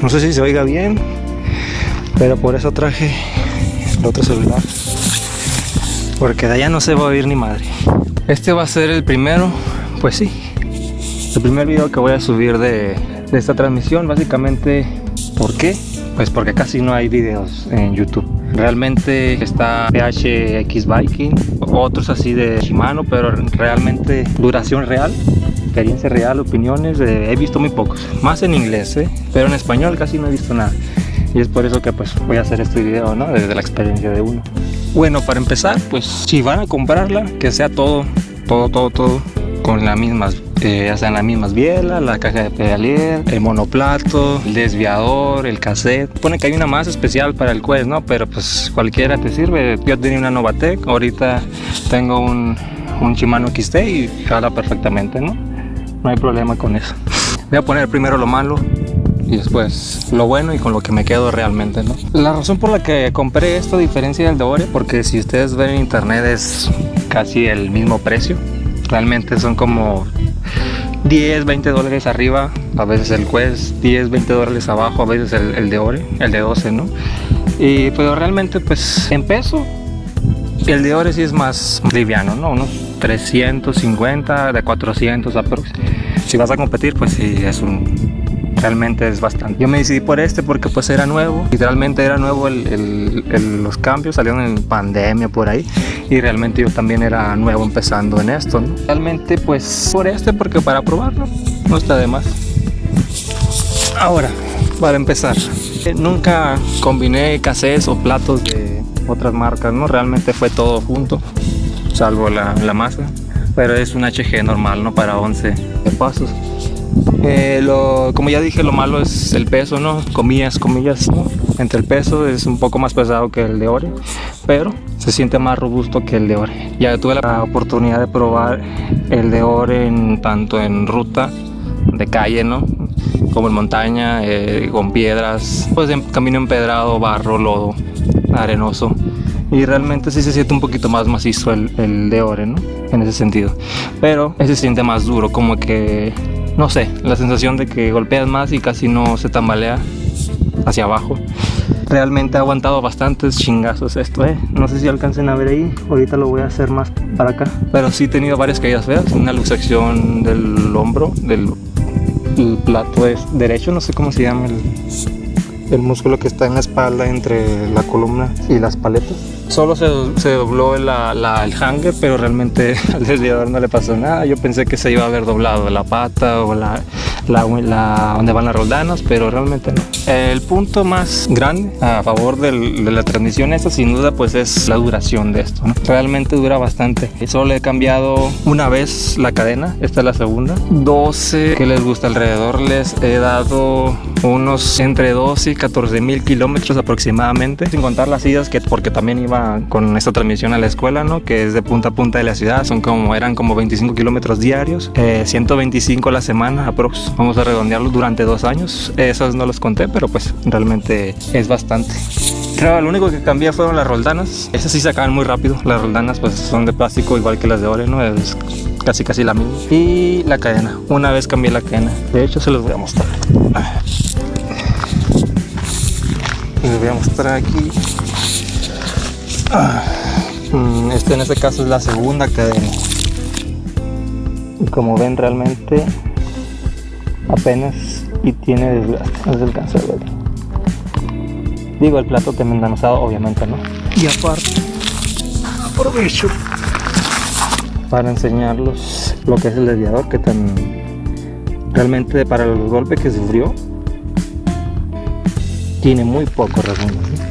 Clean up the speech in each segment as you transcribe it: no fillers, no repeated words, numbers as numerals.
No sé si se oiga bien, pero por eso traje el otro celular, porque de allá no se va a oír ni madre. Este va a ser el primero, pues sí, el primer video que voy a subir de esta transmisión. Básicamente, ¿por qué? Pues porque casi no hay videos en YouTube. Realmente está PHX Biking, otros así de Shimano, pero realmente duración real, experiencia real, opiniones, he visto muy pocos, más en inglés, pero en español casi no he visto nada. Y es por eso que pues voy a hacer este video, ¿no? Desde la experiencia de uno. Bueno, para empezar, pues si van a comprarla, que sea todo con las mismas, ya sean las mismas bielas, la caja de pedalier, el monoplato, el desviador, el cassette. Pone que hay una más especial para el Quest, ¿no? Pero pues cualquiera te sirve. Yo tenía una Novatec, ahorita tengo un Shimano XT y jala perfectamente, ¿no? No hay problema con eso. Voy a poner primero lo malo y después lo bueno y con lo que me quedo realmente, ¿no? La razón por la que compré esto a diferencia del Deore, porque si ustedes ven en internet es casi el mismo precio. Realmente son como 10, 20 dólares arriba, a veces el Quest, 10, 20 dólares abajo, a veces el Deore, el de 12, ¿no? Y pero realmente pues en peso el Deore sí es más liviano, ¿no? Unos 350, de 400 aproximadamente. Si vas a competir, pues sí, realmente es bastante. Yo me decidí por este porque pues era nuevo, literalmente era nuevo los cambios, salieron en pandemia por ahí y realmente yo también era nuevo empezando en esto, ¿no? Realmente pues por este porque para probarlo no está de más. Ahora, para empezar, nunca combiné cassettes o platos de otras marcas, ¿no? Realmente fue todo junto, salvo la masa, pero es un HG normal, ¿no? Para 11 pasos. Como ya dije, lo malo es el peso, ¿no? Comillas, ¿no? Entre el peso es un poco más pesado que el Deore, pero se siente más robusto que el Deore. Ya tuve la oportunidad de probar el Deore tanto en ruta de calle, ¿no? Como en montaña, con piedras, pues en camino empedrado, barro, lodo, arenoso. Y realmente sí se siente un poquito más macizo el Deore, ¿no? En ese sentido. Pero ese se siente más duro, como que, no sé, la sensación de que golpeas más y casi no se tambalea hacia abajo. Realmente ha aguantado bastantes chingazos esto, No sé si alcancen a ver ahí, ahorita lo voy a hacer más para acá. Pero sí he tenido varias caídas feas, una luxación del hombro, el plato derecho, no sé cómo se llama el músculo que está en la espalda entre la columna y las paletas. Solo se dobló el hanger, pero realmente al desviador no le pasó nada. Yo pensé que se iba a haber doblado la pata o donde van las roldanas, pero realmente no. El punto más grande a favor de la transmisión esta, sin duda, pues es la duración de esto, ¿no? Realmente dura bastante. Solo le he cambiado una vez la cadena, esta es la segunda. 12, ¿qué les gusta alrededor? Les he dado unos entre 12 y 14,000 kilómetros aproximadamente, sin contar las idas, porque también iba con esta transmisión a la escuela, ¿no? Que es de punta a punta de la ciudad, eran como 25 kilómetros diarios, 125 a la semana aprox. Vamos a redondearlo durante 2 años. Esos no los conté, pero pues realmente es bastante. Claro, lo único que cambié fueron las roldanas. Esas sí se acaban muy rápido. Las roldanas pues son de plástico igual que las de Deore, ¿no? Es casi la misma. Y la cadena, una vez cambié la cadena. De hecho se los voy a mostrar. Les voy a mostrar aquí. En este caso es la segunda cadena. Y como ven, realmente apenas y tiene desgaste, no se alcanza a ver. Digo, el plato también danzado, obviamente, ¿no? Y aparte, aprovecho para enseñarlos lo que es el desviador, que realmente para los golpes que sufrió tiene muy poco resumen, ¿sí?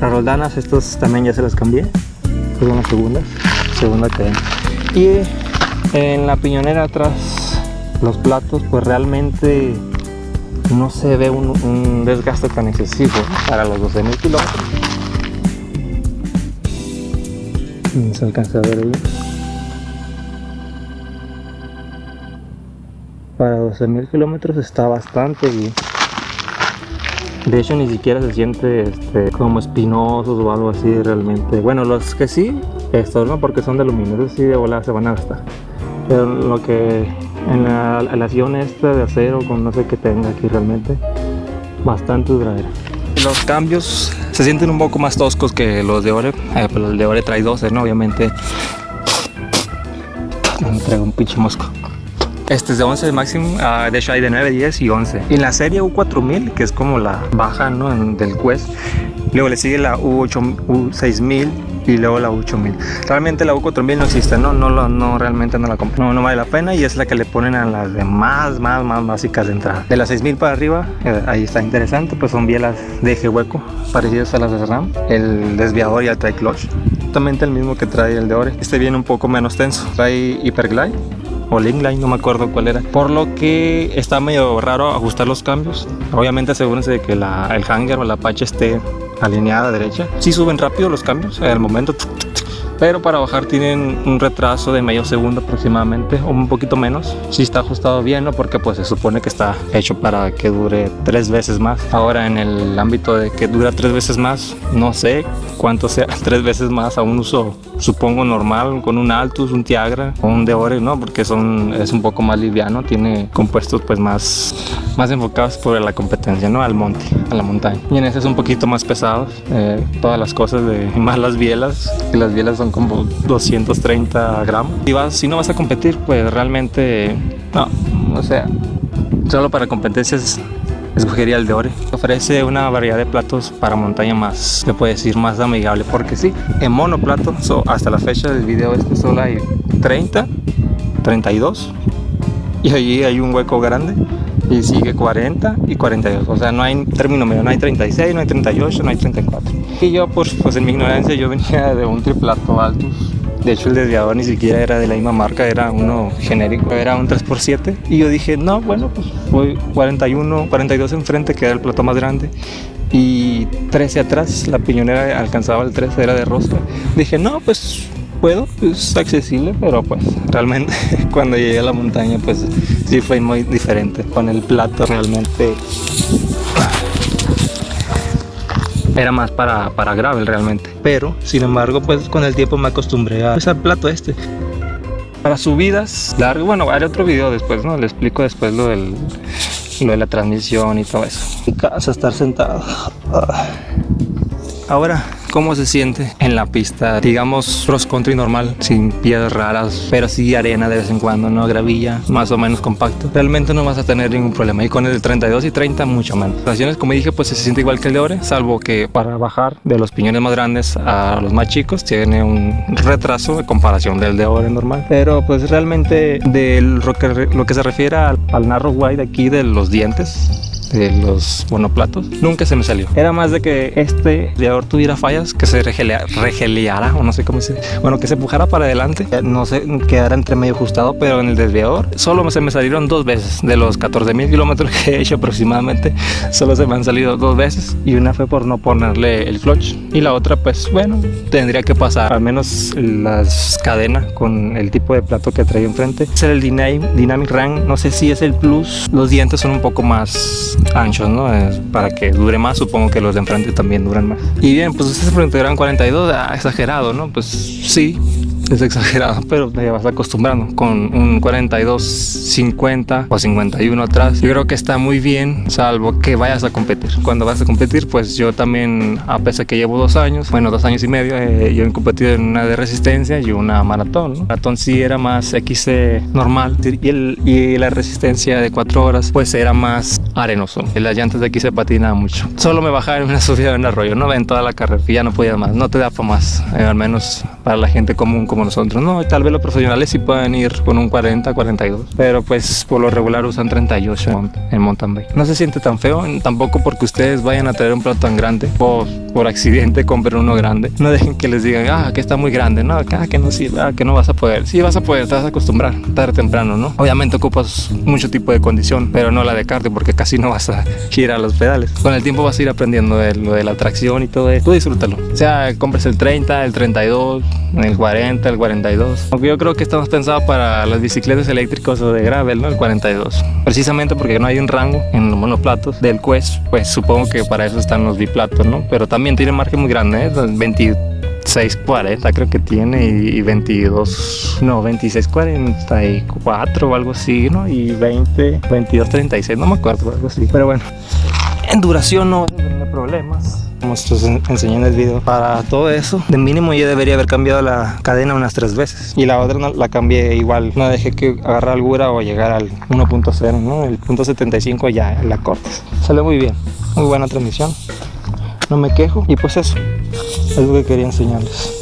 Las roldanas, estos también ya se las cambié, son las segunda cadena. Y en la piñonera atrás, los platos, pues realmente no se ve un desgaste tan excesivo, ¿no? Para los 12,000 kilómetros. No se alcanza a ver ahí. Para 12,000 kilómetros está bastante bien. De hecho, ni siquiera se siente como espinosos o algo así realmente. Bueno, los que sí, estos no, porque son de aluminio, esos sí de volada se van a gastar. Pero lo que en la aleación esta de acero con no sé qué tenga aquí realmente, bastante duradera. Los cambios se sienten un poco más toscos que los de Ore, pero el de Ore trae 12, ¿no? Obviamente. Me traigo un pinche mosco. Este es de 11 máximo, de hecho hay de 9, 10 y 11. Y en la serie U4000, que es como la baja, ¿no? Del Quest, luego le sigue la U6000 y luego la U8000. Realmente la U4000 no existe, no realmente no la compro, no vale la pena, y es la que le ponen a las demás más básicas de entrada. De las 6000 para arriba, ahí está interesante, pues son bielas de eje hueco, parecidas a las de RAM, el desviador y el trae clutch. Exactamente el mismo que trae el de Ore. Este viene un poco menos tenso, trae Hyperglide o Linkline, no me acuerdo cuál era, por lo que está medio raro ajustar los cambios. Obviamente asegúrense de que el hanger o la patch esté alineada a derecha. Sí suben rápido los cambios al momento, pero para bajar tienen un retraso de medio segundo aproximadamente, o un poquito menos. Sí está ajustado bien, ¿no? Porque pues se supone que está hecho para que dure 3 veces más. Ahora en el ámbito de que dura 3 veces más, no sé cuánto sea 3 veces más a un uso, supongo, normal, con un Altus, un Tiagra o un de Ore, ¿no? Porque es un poco más liviano, tiene compuestos pues más enfocados por la competencia, ¿no? Al monte, a la montaña. Y en ese es un poquito más pesados, todas las cosas más las bielas, que las bielas son como 230 gramos. Si no vas a competir, pues realmente no, o sea, solo para competencias escogería el de Ore. Ofrece una variedad de platos para montaña más, se puede decir, más amigable, porque sí, en monoplato, hasta la fecha del video solo hay 30, 32 y allí hay un hueco grande y sigue 40 y 42, o sea, no hay término medio, no hay 36, no hay 38, no hay 34. Y yo pues en mi ignorancia yo venía de un triplato Altus. De hecho el desviador ni siquiera era de la misma marca, era uno genérico, era un 3x7. Y yo dije, no, bueno, pues voy 41, 42 enfrente, que era el plato más grande, y 13 atrás, la piñonera alcanzaba el 13, era de rosca. Dije, no, pues puedo, es accesible, pero pues realmente cuando llegué a la montaña pues sí fue muy diferente. Con el plato realmente era más para gravel realmente, pero sin embargo pues con el tiempo me acostumbré a usar plato este. Para subidas largas, bueno, haré otro video después, ¿no? Le explico después lo de la transmisión y todo eso. Me cansa estar sentado. Ahora, ¿cómo se siente en la pista? Digamos cross country normal, sin piedras raras, pero sí arena de vez en cuando, ¿no? Gravilla, más o menos compacto. Realmente no vas a tener ningún problema. Y con el 32 y 30 mucho menos. Las estaciones, como dije, pues se siente igual que el de Ore, salvo que para bajar de los piñones más grandes a los más chicos tiene un retraso de comparación del de Ore normal. Pero pues realmente lo que se refiere al narrow wide aquí de los dientes, de los monoplatos, nunca se me salió. Era más de que este desviador tuviera fallas, que se regeleara, o no sé cómo se... Bueno, que se empujara para adelante, no sé, quedara entre medio ajustado, pero en el desviador solo se me salieron 2 veces. De los 14,000 kilómetros que he hecho aproximadamente, solo se me han salido 2 veces, y una fue por no ponerle el clutch, y la otra pues bueno, tendría que pasar al menos las cadenas con el tipo de plato que traía enfrente. Es el Dynamic Range, no sé si es el Plus. Los dientes son un poco más anchos, ¿no? Para que dure más, supongo que los de enfrente también duran más. Y bien, pues ustedes preguntarán 42, exagerado, ¿no? Pues sí, es exagerado, pero te vas acostumbrando. Con un 42-50 o 51 atrás, yo creo que está muy bien, salvo que vayas a competir. Cuando vas a competir, pues yo también, a pesar que llevo 2 años, bueno, 2 años y medio, yo he competido en una de resistencia y una maratón, ¿no? Maratón sí era más XC normal, y la resistencia de 4 horas pues era más arenoso. Las llantas de aquí se patina mucho. Solo me bajaba en una subida en un arroyo, no en toda la carrera, que ya no podía más, no te da para más, al menos para la gente común como nosotros, ¿no? Tal vez los profesionales sí pueden ir con un 40, 42, pero pues por lo regular usan 38 en mountain bike. No se siente tan feo, tampoco porque ustedes vayan a traer un plato tan grande o por accidente compren uno grande. No dejen que les digan, que está muy grande, no, que no sirve, que no vas a poder. Sí vas a poder, te vas a acostumbrar tarde o temprano, ¿no? Obviamente ocupas mucho tipo de condición, pero no la de cardio, porque casi no vas a girar los pedales. Con el tiempo vas a ir aprendiendo lo de la tracción y todo eso. Tú disfrútalo. O sea, compres el 30, el 32, el 40, el 42. Aunque yo creo que estamos pensados para las bicicletas eléctricas o de gravel, ¿no? El 42. Precisamente porque no hay un rango en los monoplatos del Quest, pues supongo que para eso están los biplatos, ¿no? Pero también tiene margen muy grande, ¿eh? 2640 creo que tiene, y 2644 o algo así, ¿no? Y 2236, no me acuerdo, algo así. Pero bueno, En duración no va a tener problemas. Como os enseñé en el video, para todo eso de mínimo yo debería haber cambiado la cadena unas 3 veces, y la otra no, la cambié igual, no dejé que agarrar algura o llegar al 1.0, ¿no? El .75 ya la cortes. Sale muy bien, muy buena transmisión, no me quejo, y pues eso es lo que quería enseñarles.